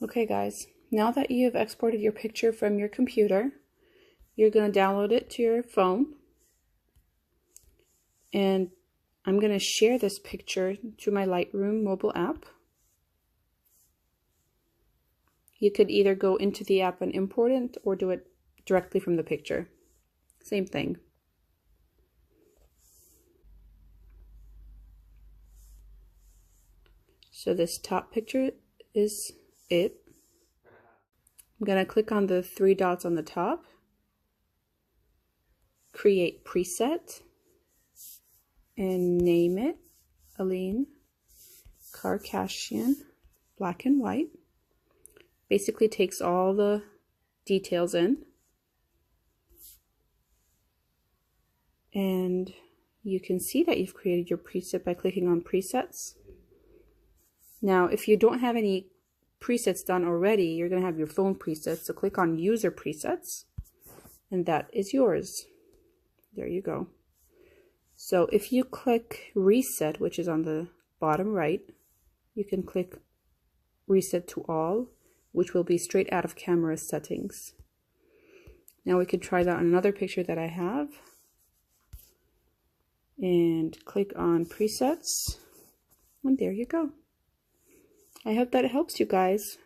Okay guys, now that you have exported your picture from your computer, you're going to download it to your phone. And I'm going to share this picture to my Lightroom mobile app. You could either go into the app and import it or do it directly from the picture. Same thing. So this top picture is it. I'm going to click on the three dots on the top, create preset, and name it Aleen Karakashian, black and white. Basically takes all the details in. And you can see that you've created your preset by clicking on presets. Now, if you don't have any presets done already, you're going to have your phone presets. So click on user presets, and that is yours. There you go. So if you click reset, which is on the bottom right, you can click reset to all, which will be straight out of camera settings. Now we can try that on another picture that I have. And click on presets, and there you go. I hope that it helps you guys.